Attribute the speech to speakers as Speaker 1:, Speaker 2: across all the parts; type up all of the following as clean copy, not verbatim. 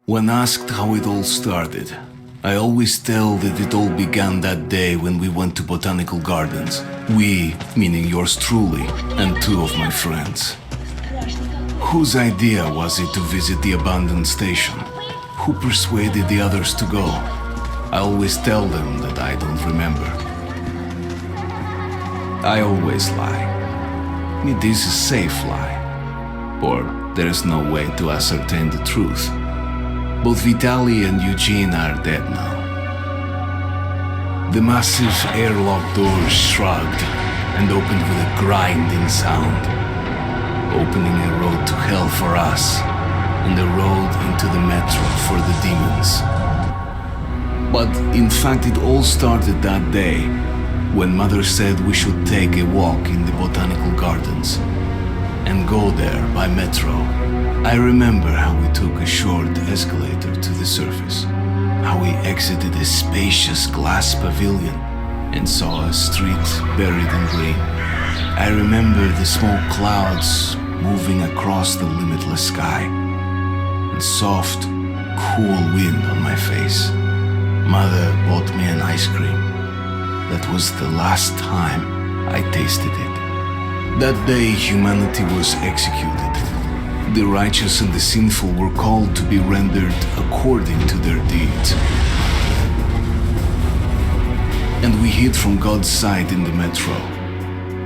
Speaker 1: When asked how it all started, I always tell that it all began that day when we went to botanical gardens. We, meaning yours truly, and two of my friends. Whose idea was it to visit the abandoned station? Who persuaded the others to go? I always tell them that I don't remember. I always lie. It is a safe lie, or there is no way to ascertain the truth. Both Vitaly and Eugene are dead now. The massive airlock doors shrugged and opened with a grinding sound, opening a road to hell for us and a road into the metro for the demons. But in fact it all started that day when Mother said we should take a walk in the botanical gardens and go there by metro. I remember how we took a short escalator to the surface, how we exited a spacious glass pavilion and saw a street buried in green. I remember the small clouds moving across the limitless sky and soft, cool wind on my face. Mother bought me an ice cream. That was the last time I tasted it. That day humanity was executed. The righteous and the sinful were called to be rendered according to their deeds. And we hid from God's sight in the metro,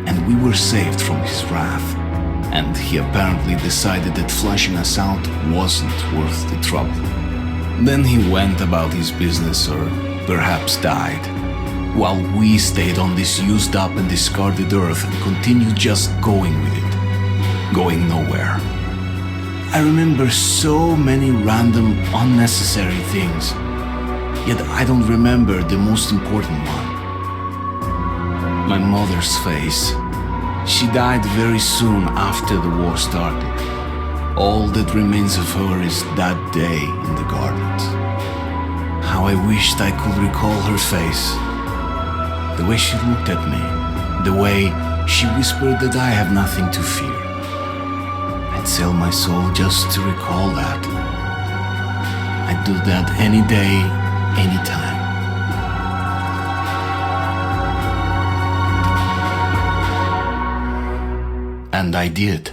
Speaker 1: and we were saved from his wrath. And he apparently decided that flushing us out wasn't worth the trouble. Then he went about his business, or perhaps died, while we stayed on this used up and discarded earth and continued just going with it, going nowhere. I remember so many random, unnecessary things, yet I don't remember the most important one. My mother's face. She died very soon after the war started. All that remains of her is that day in the gardens. How I wished I could recall her face. The way she looked at me, the way she whispered that I have nothing to fear. I'd sell my soul just to recall that. I'd do that any day, anytime. And I did.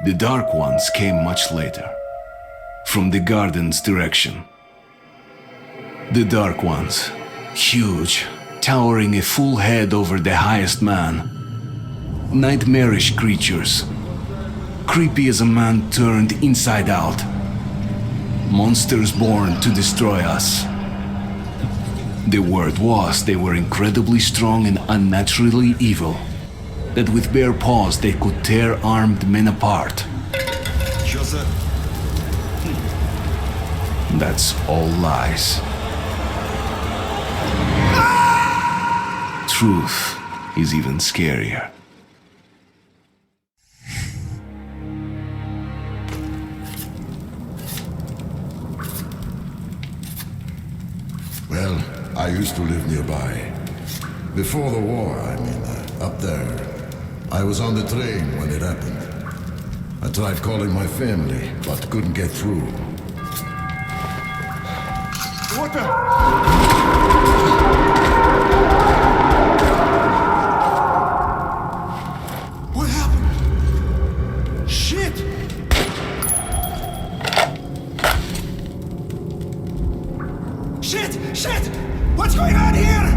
Speaker 1: The Dark Ones came much later, from the garden's direction. The Dark Ones, huge, towering a full head over the highest man. Nightmarish creatures, creepy as a man turned inside out. Monsters born to destroy us. The word was they were incredibly strong and unnaturally evil, that with bare paws they could tear armed men apart. That's all lies. Truth is even scarier.
Speaker 2: Well, I used to live nearby. Before the war, up there. I was on the train when it happened. I tried calling my family, but couldn't get through. What the?
Speaker 3: out here!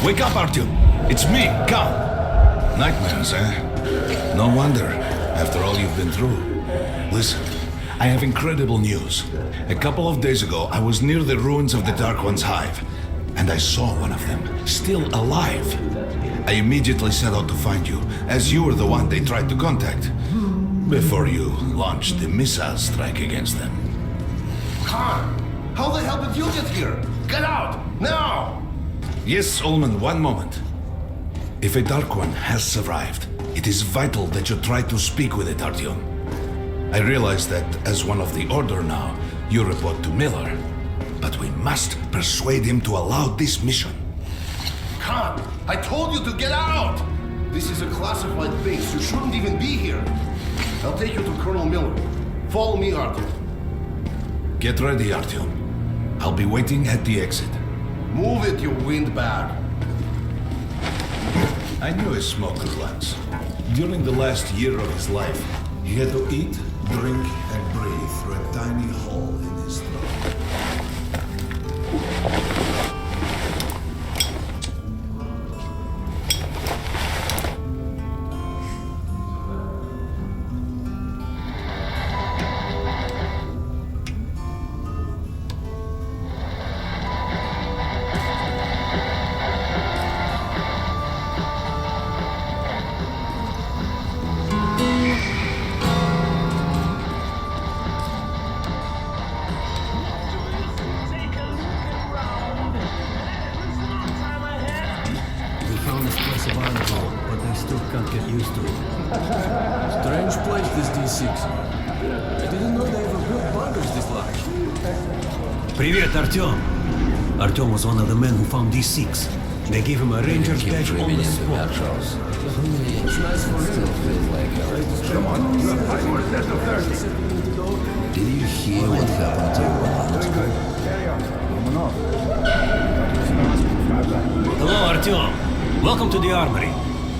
Speaker 1: Wake up, Artyom! It's me, Cal! Nightmares, eh? No wonder, after all you've been through. Listen, I have incredible news. A couple of days ago, I was near the ruins of the Dark One's hive, and I saw one of them, still alive. I immediately set out to find you, as you were the one they tried to contact, before you launched the missile strike against them.
Speaker 3: Khan, how the hell did you get here? Get out, now!
Speaker 1: Yes, Ullman, one moment. If a Dark One has survived, it is vital that you try to speak with it, Artyom. I realize that as one of the Order now, you report to Miller. But we must persuade him to allow this mission.
Speaker 3: Khan, I told you to get out! This is a classified base. You shouldn't even be here. I'll take you to Colonel Miller. Follow me, Artyom.
Speaker 1: Get ready, Artyom. I'll be waiting at the exit.
Speaker 3: Move it, you windbag.
Speaker 1: I knew a smoker once. During the last year of his life, he had to eat, drink, and breathe through a tiny hole in his throat.
Speaker 4: Can't get used to it. Strange place, this D6. I didn't know they ever built bunkers this large. Привет, Артём. Артёm was one of the men who found D6. They gave him a ranger's badge on the spot. It's nice for him. Come on,
Speaker 2: Did you hear what happened to your
Speaker 4: Hello, Артёm. Welcome to the armory.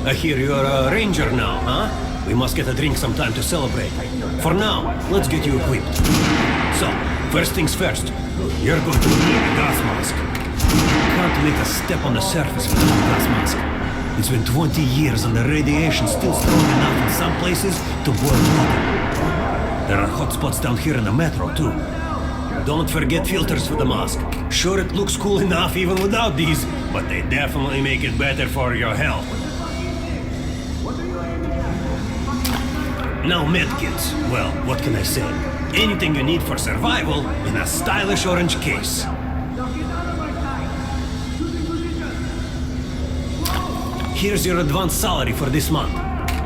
Speaker 4: I hear you're a ranger now, huh? We must get a drink sometime to celebrate. For now, let's get you equipped. So, first things first, you're going to need a gas mask. You can't make a step on the surface without a gas mask. It's been 20 years and the radiation's still strong enough in some places to boil water. There are hot spots down here in the metro, too. Don't forget filters for the mask. Sure, it looks cool enough even without these, but they definitely make it better for your health. Now medkits. Well, what can I say? Anything you need for survival in a stylish orange case. Here's your advance salary for this month.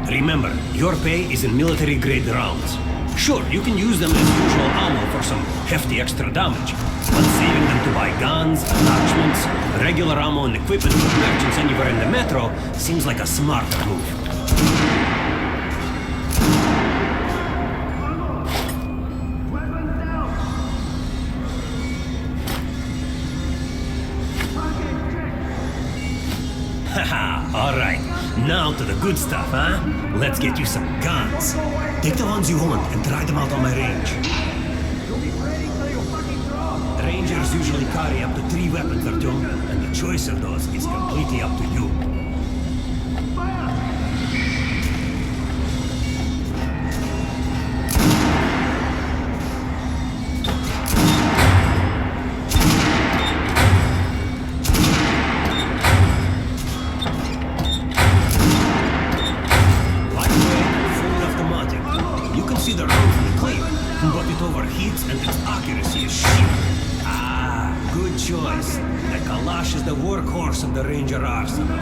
Speaker 4: Remember, your pay is in military-grade rounds. Sure, you can use them as usual ammo for some hefty extra damage, but saving them to buy guns, attachments, regular ammo and equipment for merchants anywhere in the metro seems like a smarter move. Haha, alright. Now to the good stuff, huh? Let's get you some guns. Take the ones you want and try them out on my range. Rangers usually carry up to 3 weapons, Artyom, and the choice of those is completely up to you. But it never hits and its accuracy is shit. Ah, good choice. The Kalash is the workhorse of the Ranger arsenal.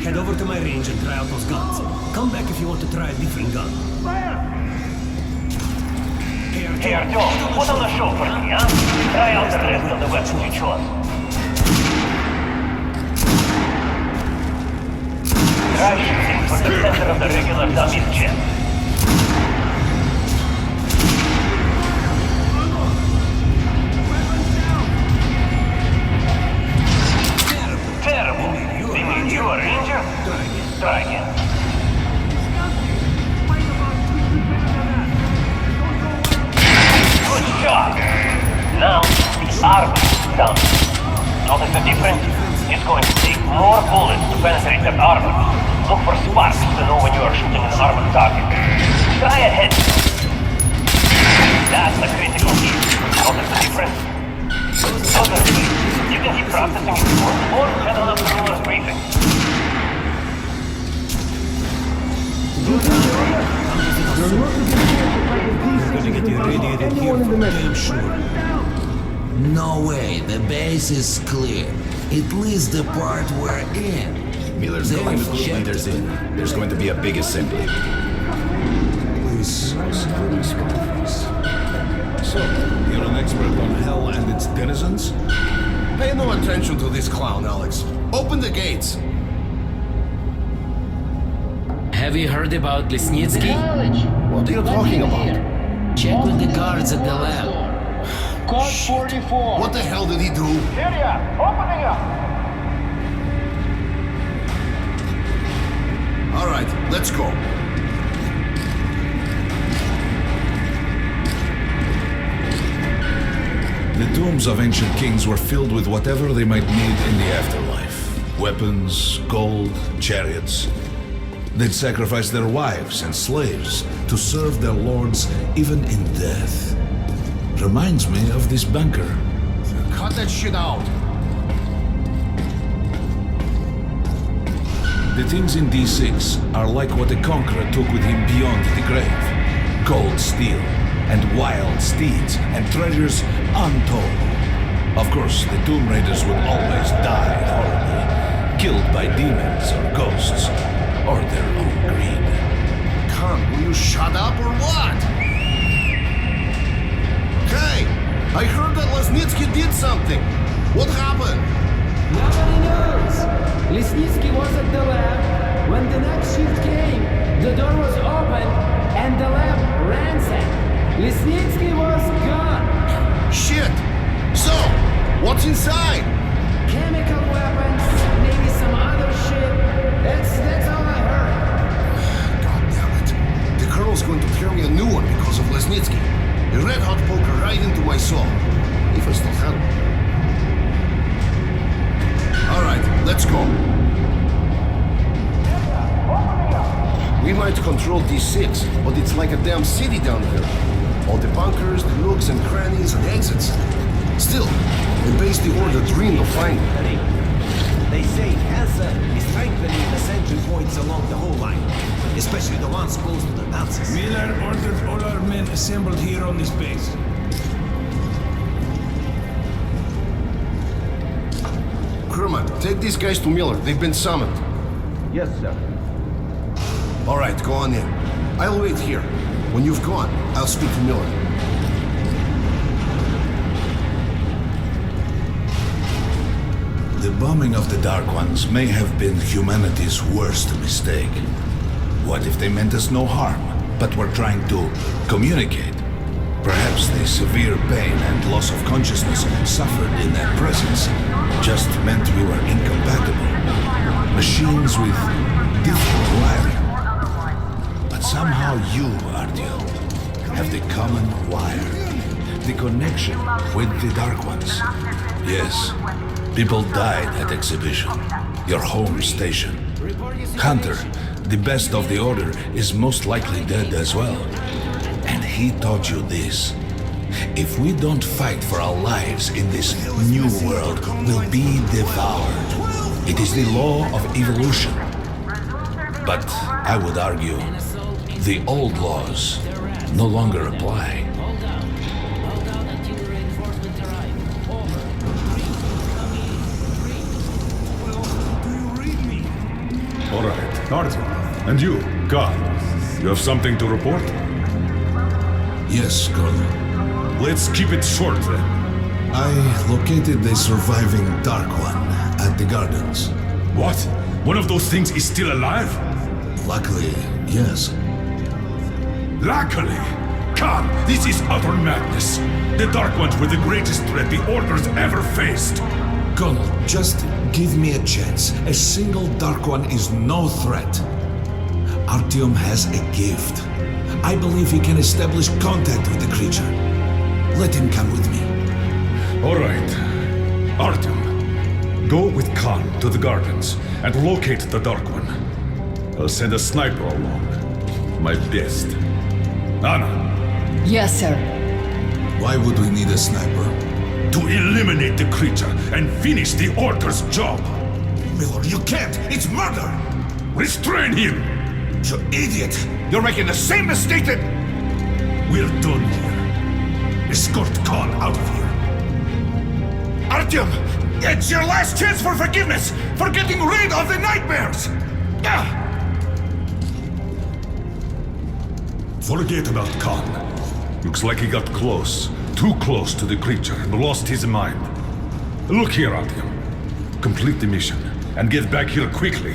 Speaker 4: Head over to my range and try out those guns. Come back if you want to try a different gun.
Speaker 5: Hey Artyom, put on a show for me, huh? Try out the rest of the weapons you chose. Try shooting for the center of the regular dummy's chest. Terrible. They made you a ranger? Try again. Good job. Now, the armor is done. Notice the difference? It's going to take more bullets to penetrate that armor. Look for sparks to know when you are shooting an armored target. Try a head. That's the critical key. Notice the difference? Notice. You can keep practicing if you want, or head on up to Miller's briefing.
Speaker 4: We're gonna get irradiated here for damn sure.
Speaker 6: No way, the base is clear. At least the part we're in.
Speaker 7: Miller's
Speaker 6: They've
Speaker 7: going to put
Speaker 6: checked
Speaker 7: leaders in. There's going to be a big assembly.
Speaker 1: Please, security face. So, you're an expert on hell and its denizens?
Speaker 3: Pay no attention to this clown, Alex. Open the gates.
Speaker 8: Have you heard about Lesnitsky?
Speaker 3: What are you talking about?
Speaker 6: Check with the guards at the lab.
Speaker 5: Code 44.
Speaker 3: What the hell did he do?
Speaker 5: Area, opening up.
Speaker 3: All right, let's go.
Speaker 1: The tombs of ancient kings were filled with whatever they might need in the afterlife. Weapons, gold, chariots. They'd sacrifice their wives and slaves to serve their lords even in death. Reminds me of this bunker.
Speaker 3: Cut that shit out.
Speaker 1: The things in D6 are like what a conqueror took with him beyond the grave. Gold, steel, and wild steeds, and treasures untold. Of course, the Tomb Raiders will always die horribly, killed by demons or ghosts, or their own greed.
Speaker 3: Khan, will you shut up or what? Hey, I heard that Lesnitsky did something. What happened?
Speaker 9: Nobody knows. Lesnitsky was at the lab. When the next shift came, the door was open and the lab ransacked. Lesnitsky was gone.
Speaker 3: Shit! So, what's inside?
Speaker 9: Chemical weapons, maybe some other shit. That's all I heard.
Speaker 3: God damn it. The Colonel's going to carry a new one because of Lesnitsky. A red-hot poker right into my soul. If I still had one. All right, let's go. We might control D6, but it's like a damn city down here. All the bunkers, the nooks and crannies and exits. Still, the base the Order dreamed of finding.
Speaker 4: They say Hansa is strengthening the sentry points along the whole line, especially the ones close to the Nazis.
Speaker 10: Miller ordered all our men assembled here on this base.
Speaker 3: Crewman, take these guys to Miller. They've been summoned.
Speaker 10: Yes, sir.
Speaker 3: All right, go on in. I'll wait here. When you've gone, I'll speak to Miller.
Speaker 1: The
Speaker 11: the bombing of the Dark Ones may have been humanity's worst mistake. What if they meant us no harm, but were trying to communicate? Perhaps the severe pain and loss of consciousness suffered in their presence just meant we were incompatible. Machines with different wiring. But somehow you, Artyom, have the common wire. The connection with the Dark Ones. Yes, people died at Exhibition, your home station. Hunter, the best of the Order, is most likely dead as well. And he taught you this. If we don't fight for our lives in this new world, we'll be devoured. It is the law of evolution. But I would argue, the old laws no longer apply.
Speaker 12: All right, Artyom. And you, Carl, you have something to report?
Speaker 2: Yes, Colonel.
Speaker 12: Let's keep it short then.
Speaker 2: I located the surviving Dark One at the gardens.
Speaker 12: What? One of those things is still alive?
Speaker 2: Luckily, yes.
Speaker 12: Luckily? Come, this is utter madness. The Dark Ones were the greatest threat the Order's ever faced.
Speaker 2: Colonel, just give me a chance. A single Dark One is no threat. Artyom has a gift. I believe he can establish contact with the creature. Let him come with me.
Speaker 12: All right. Artyom, go with Khan to the gardens and locate the Dark One. I'll send a sniper along. My best. Anna.
Speaker 13: Yes, sir.
Speaker 2: Why would we need a sniper?
Speaker 12: To eliminate the creature and finish the Order's job.
Speaker 2: Miller, you can't! It's murder!
Speaker 12: Restrain him!
Speaker 2: You idiot! You're making the same mistake that...
Speaker 12: We're done here. Escort Khan out of here.
Speaker 2: Artyom! It's your last chance for forgiveness! For getting rid of the nightmares!
Speaker 12: Forget about Khan. Looks like he got close. Too close to the creature and lost his mind. Look here, Artyom. Complete the mission and get back here quickly.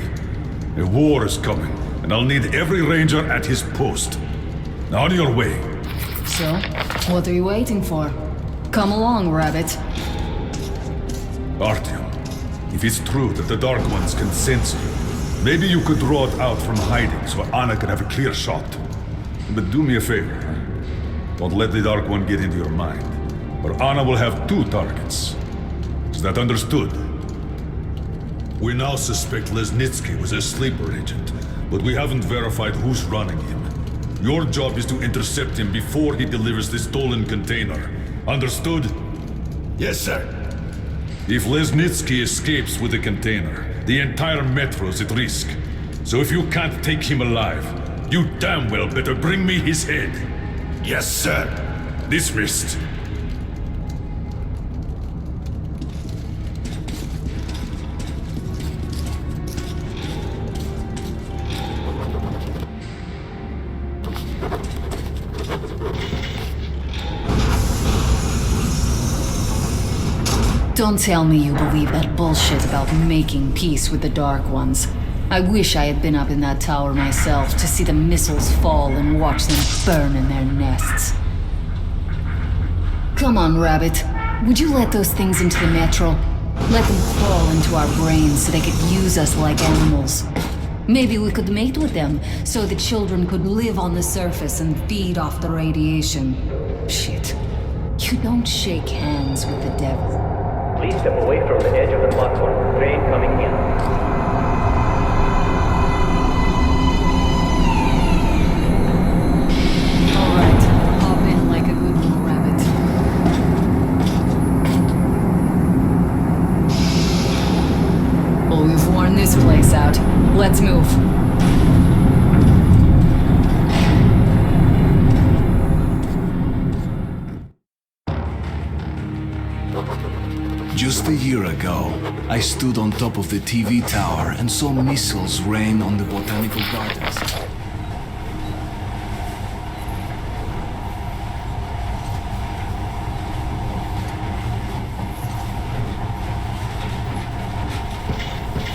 Speaker 12: A war is coming, and I'll need every ranger at his post. On your way.
Speaker 13: So, what are you waiting for? Come along, Rabbit.
Speaker 12: Artyom, if it's true that the Dark Ones can sense you, maybe you could draw it out from hiding so Anna can have a clear shot. But do me a favor. Don't let the Dark One get into your mind, or Anna will have 2 targets. Is that understood? We now suspect Lesnitsky was a sleeper agent, but we haven't verified who's running him. Your job is to intercept him before he delivers the stolen container. Understood?
Speaker 2: Yes, sir.
Speaker 12: If Lesnitsky escapes with the container, the entire metro's at risk. So if you can't take him alive, you damn well better bring me his head.
Speaker 2: Yes, sir.
Speaker 12: Dismissed.
Speaker 13: Don't tell me you believe that bullshit about making peace with the Dark Ones. I wish I had been up in that tower myself to see the missiles fall and watch them burn in their nests. Come on, Rabbit. Would you let those things into the metro? Let them crawl into our brains so they could use us like animals. Maybe we could mate with them so the children could live on the surface and feed off the radiation. Shit. You don't shake hands with the devil.
Speaker 5: Please step away from the edge of the platform. Train coming in.
Speaker 13: This place out. Let's move.
Speaker 1: Just a year ago, I stood on top of the TV tower and saw missiles rain on the botanical gardens.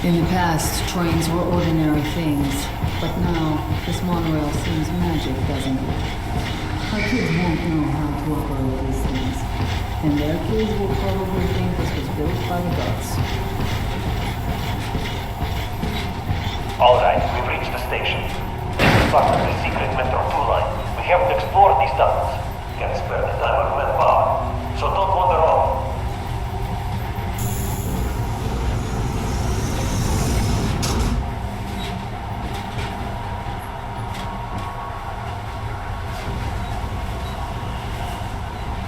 Speaker 13: In the past, trains were ordinary things, but now this monorail seems magic, doesn't it? Our kids won't know how to operate these things, and their kids will probably think this was built by the gods.
Speaker 5: Alright, we've reached the station. This is part of the secret Metro 2 line. We haven't explored these tunnels. Can't spare the time or manpower, so don't wander off.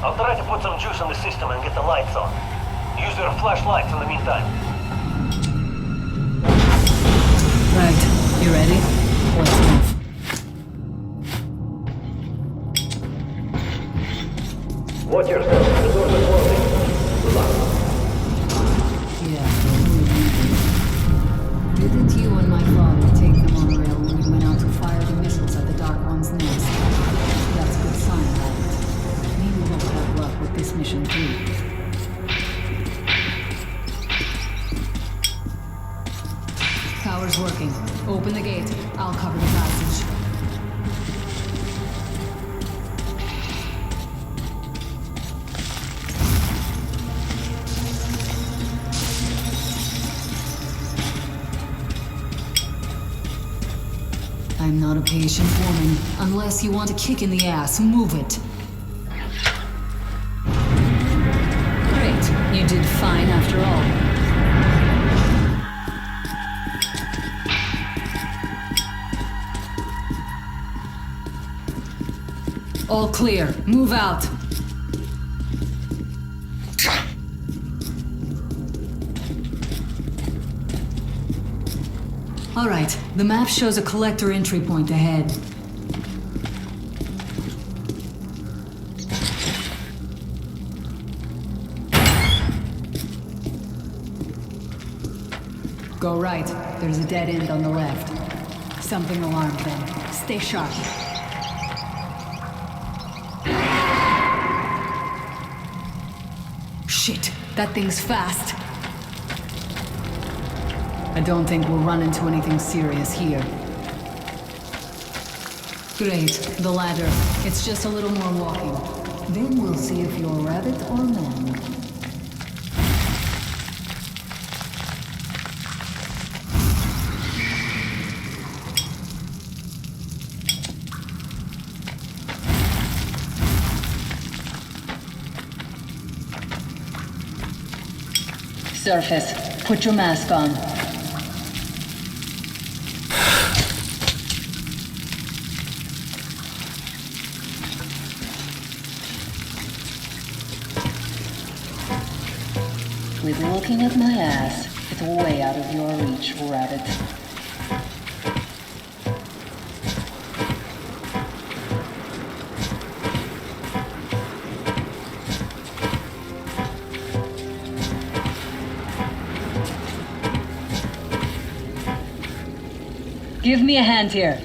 Speaker 5: I'll try to put some juice on the system and get the lights on. Use your flashlights in the meantime.
Speaker 13: Right, you ready? Let's move.
Speaker 5: Watch yourself, the doors are closing. Good luck.
Speaker 13: Yeah, didn't you and my father take the monorail when we went out to fire the missiles at the Dark One's nest? That's a good sign, Rabbit. Maybe we'll have luck with this mission too. Power's working. Open the gate. I'll cover the passage. I'm not a patient woman. Unless you want a kick in the ass, move it. Great. You did fine after all. All clear. Move out. All right. The map shows a collector entry point ahead. Go right. There's a dead end on the left. Something alarmed them. Stay sharp. Shit, that thing's fast. I don't think we'll run into anything serious here. Great, the ladder. It's just a little more walking. Then we'll see if you're rabbit or man. Surface. Put your mask on. Quit looking at my ass. It's way out of your reach, rabbit. Give me a hand here.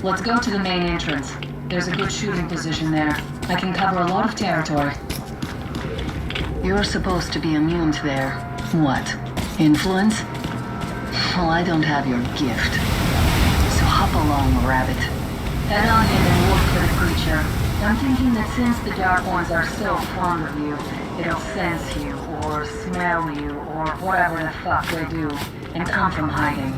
Speaker 13: Let's go to the main entrance. There's a good shooting position there. I can cover a lot of territory. You're supposed to be immune to their... what? Influence? Well, I don't have your gift. So hop along, rabbit. Head on in and look for the creature. I'm thinking that since the Dark Ones are so fond of you, it'll sense you, or smell you, or whatever the fuck they do, and come from hiding.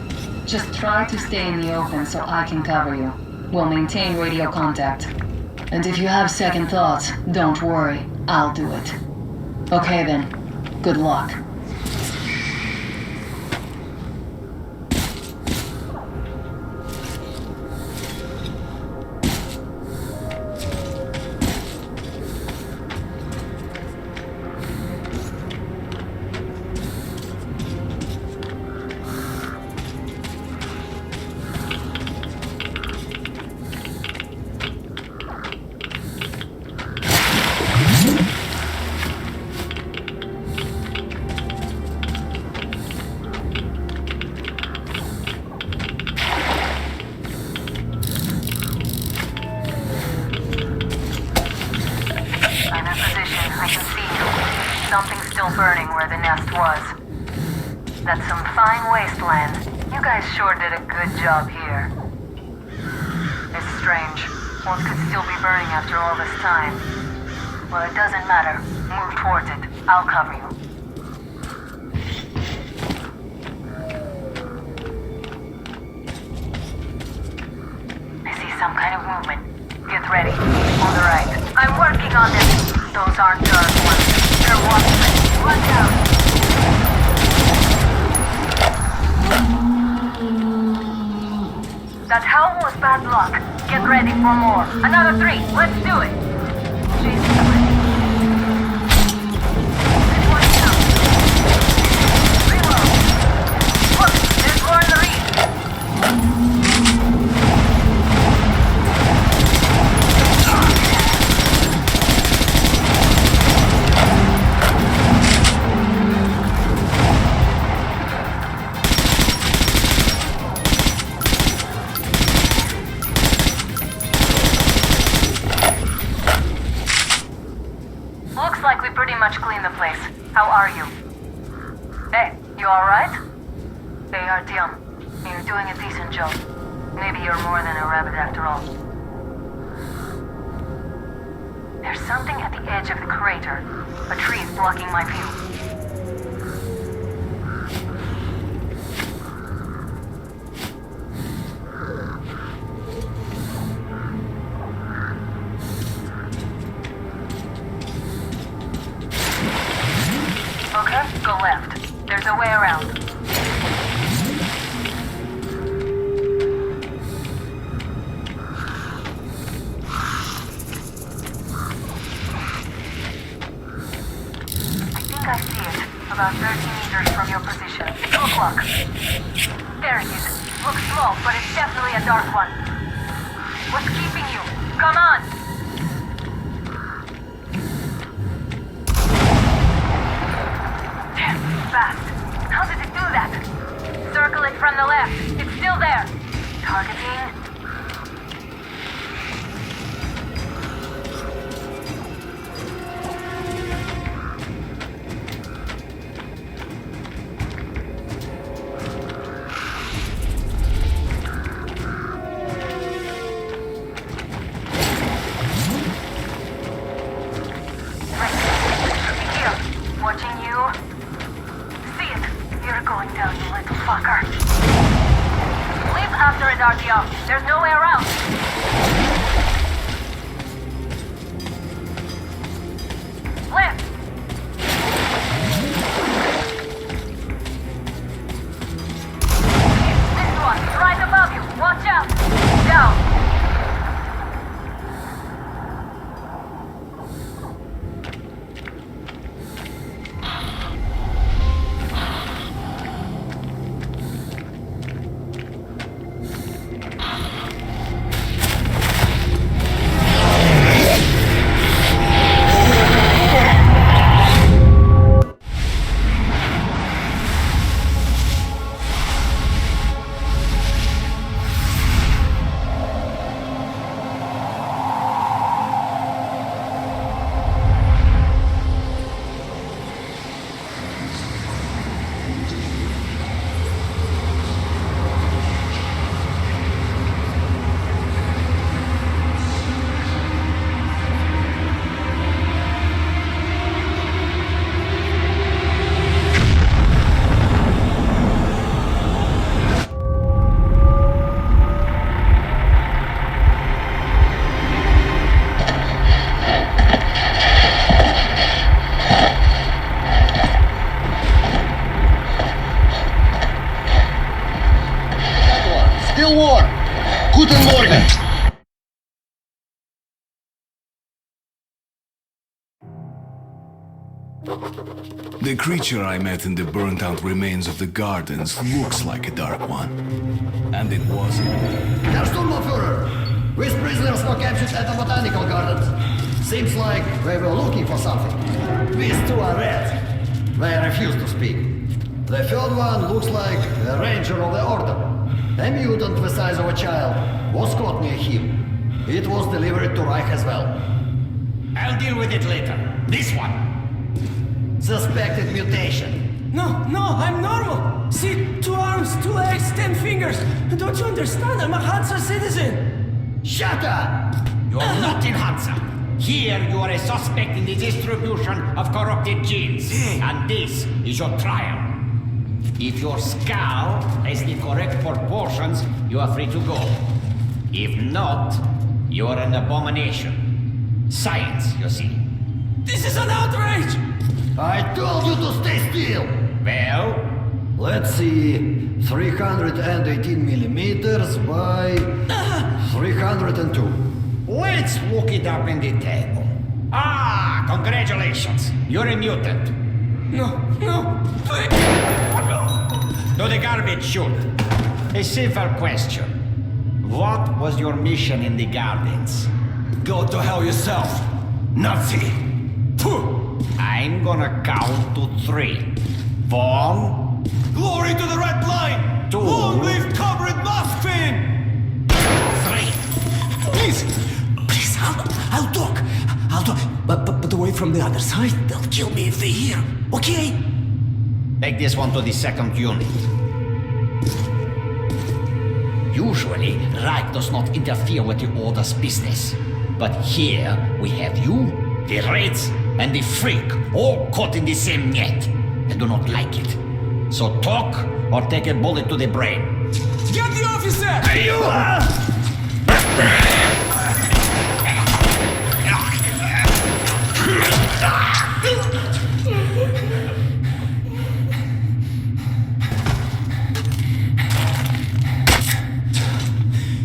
Speaker 13: Just try to stay in the open so I can cover you. We'll maintain radio contact. And if you have second thoughts, don't worry. I'll do it. Okay then. Good luck.
Speaker 14: was. That's some fine wasteland. You guys sure did a good job here. It's strange. One could still be burning after all this time. Well, it doesn't matter. Move towards it. I'll cover you. I see some kind of movement. Get ready. On the right. I'm working on this. Those aren't dark ones. They're watchmen. Watch out. That howl was bad luck. Get ready for more. Another 3. Let's do it. Jesus. This one's down. Reload. Look, there's more in the reach. Looks like we pretty much cleaned the place. How are you? Hey, you alright? Hey, Artyom. You're doing a decent job. Maybe you're more than a rabbit after all. There's something at the edge of the crater. A tree is blocking my view. Okay, go left. There's a way around. I see it. About 30 meters from your position. 2 o'clock. There it is. Looks small, but it's definitely a dark one. What's keeping you? Come on! Damn, fast. How did it do that? Circle it from the left. It's still there. Targeting. Watching you. See it. You're going down, you little fucker. Leave after it, Artyom. There's no way around. Left. This one, right above you. Watch out. Down.
Speaker 3: Guten Morgen!
Speaker 1: The creature I met in the burnt-out remains of the gardens looks like a dark one. And it wasn't.
Speaker 15: Herr Sturmbannführer! These prisoners were captured at the botanical gardens. Seems like they were looking for something. These 2 are rats. They refuse to speak. The 3rd one looks like a ranger of the order. A mutant the size of a child was caught near him. It was delivered to Reich as well.
Speaker 16: I'll deal with it later. This one.
Speaker 15: Suspected mutation.
Speaker 9: No, I'm normal. See, 2 arms, 2 legs, 10 fingers. Don't you understand? I'm a Hansa citizen.
Speaker 15: Shut up! You're not in Hansa. Here you are a suspect in the distribution of corrupted genes. And this is your trial. If your skull has the correct proportions, you are free to go. If not, you are an abomination. Science, you see.
Speaker 9: This is an outrage!
Speaker 15: I told you to stay still! Well, let's see. 318 millimeters by 302. Let's look it up in the table. Ah, congratulations. You're a mutant.
Speaker 9: No, please.
Speaker 15: To the garbage chute. A simple question. What was your mission in the gardens?
Speaker 10: Go to hell yourself, Nazi.
Speaker 15: I'm gonna count to 3. 1.
Speaker 10: Glory to the Red Line!
Speaker 15: 2.
Speaker 10: Long live Comrade Moskvin!
Speaker 15: 3.
Speaker 10: Please, I'll talk. But away from the other side. They'll kill me if they hear. Okay?
Speaker 15: Take this one to the 2nd unit. Usually, Reich does not interfere with the Order's business. But here, we have you, the Reds, and the Freak all caught in the same net. I do not like it. So talk, or take a bullet to the brain.
Speaker 10: Get the officer!
Speaker 15: Hey, you!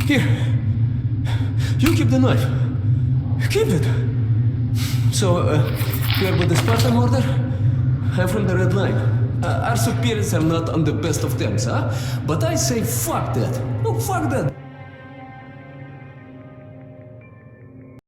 Speaker 10: Here. You keep the knife. Keep it. So, you're with the Spartan Order? I'm from the Red Line. Our superiors are not on the best of terms, huh? But I say fuck that. No, fuck that.